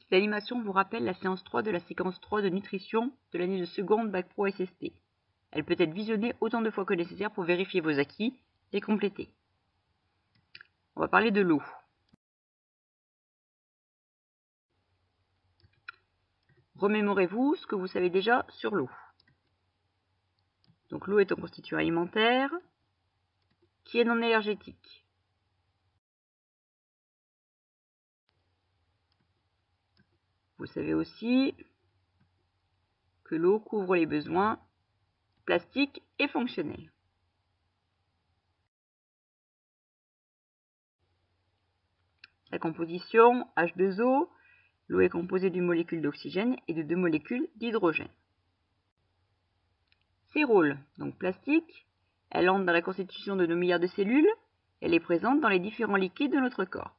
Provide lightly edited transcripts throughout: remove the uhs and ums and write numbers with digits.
Cette animation vous rappelle la séance 3 de la séquence 3 de nutrition de l'année de seconde Bac Pro SST. Elle peut être visionnée autant de fois que nécessaire pour vérifier vos acquis et compléter. On va parler de l'eau. Remémorez-vous ce que vous savez déjà sur l'eau. Donc l'eau est un constituant alimentaire qui est non énergétique. Vous savez aussi que l'eau couvre les besoins plastiques et fonctionnels. La composition H2O, l'eau est composée d'une molécule d'oxygène et de 2 molécules d'hydrogène. Ses rôles, donc plastique, elle entre dans la constitution de nos milliards de cellules, elle est présente dans les différents liquides de notre corps.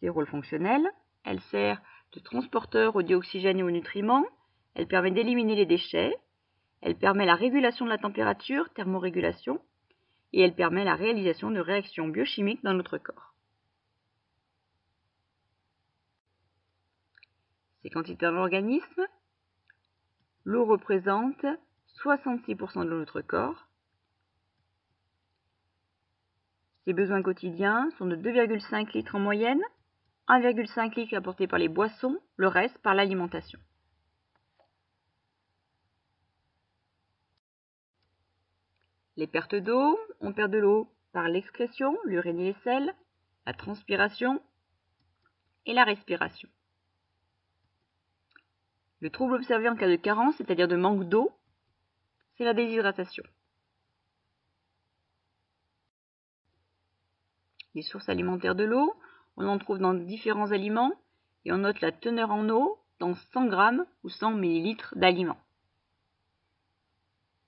Ses rôles fonctionnels, elle sert de transporteur au dioxygène et aux nutriments, elle permet d'éliminer les déchets, elle permet la régulation de la température, thermorégulation, et elle permet la réalisation de réactions biochimiques dans notre corps. Ces quantités dans l'organisme, l'eau représente 66% de notre corps. Ses besoins quotidiens sont de 2,5 litres en moyenne, 1,5 litre apporté par les boissons, le reste par l'alimentation. Les pertes d'eau, on perd de l'eau par l'excrétion, l'urine et les selles, la transpiration et la respiration. Le trouble observé en cas de carence, c'est-à-dire de manque d'eau, c'est la déshydratation. Les sources alimentaires de l'eau, on en trouve dans différents aliments et on note la teneur en eau dans 100 grammes ou 100 ml d'aliments.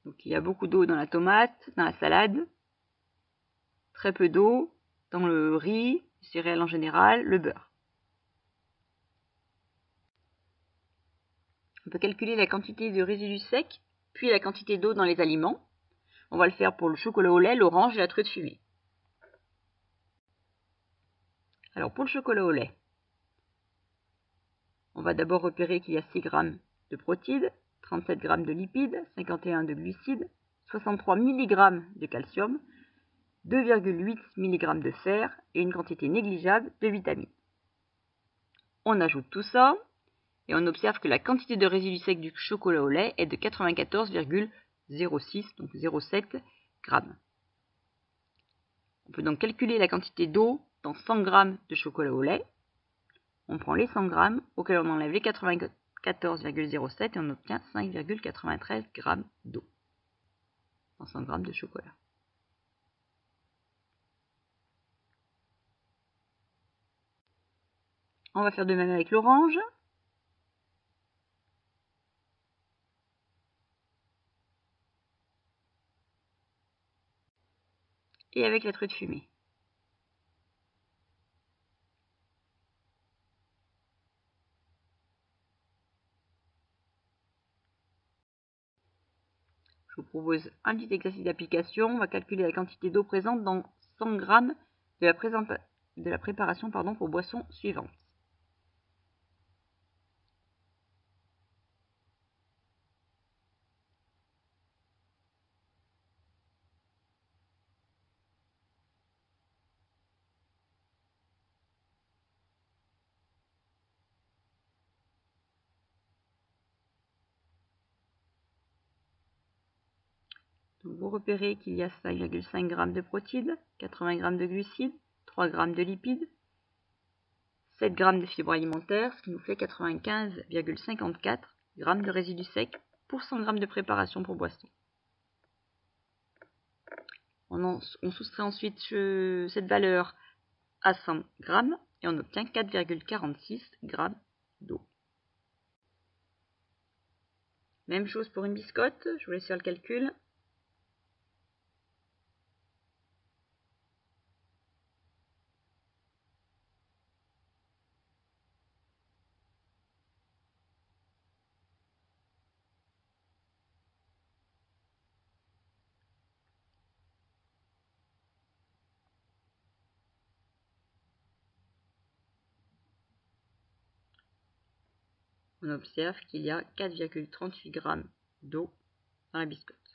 Donc il y a beaucoup d'eau dans la tomate, dans la salade, très peu d'eau dans le riz, les céréales en général, le beurre. On peut calculer la quantité de résidus secs, puis la quantité d'eau dans les aliments. On va le faire pour le chocolat au lait, l'orange et la truite fumée. Alors pour le chocolat au lait, on va d'abord repérer qu'il y a 6 g de protides, 37 g de lipides, 51 de glucides, 63 mg de calcium, 2,8 mg de fer et une quantité négligeable de vitamines. On ajoute tout ça et on observe que la quantité de résidus secs du chocolat au lait est de 94,06, donc 0,7 g. On peut donc calculer la quantité d'eau dans 100 g de chocolat au lait. On prend les 100 g auxquels on enlève les 94,07 et on obtient 5,93 g d'eau dans 100 g de chocolat. On va faire de même avec l'orange. Et avec la truite fumée. Je vous propose un petit exercice d'application. On va calculer la quantité d'eau présente dans 100 g de la préparation pour boisson suivante. Donc vous repérez qu'il y a 5,5 g de protides, 80 g de glucides, 3 g de lipides, 7 g de fibres alimentaires, ce qui nous fait 95,54 g de résidus secs pour 100 g de préparation pour boisson. On soustrait ensuite cette valeur à 100 g et on obtient 4,46 g d'eau. Même chose pour une biscotte, je vous laisse faire le calcul. on observe qu'il y a 4,38 g d'eau dans la biscotte.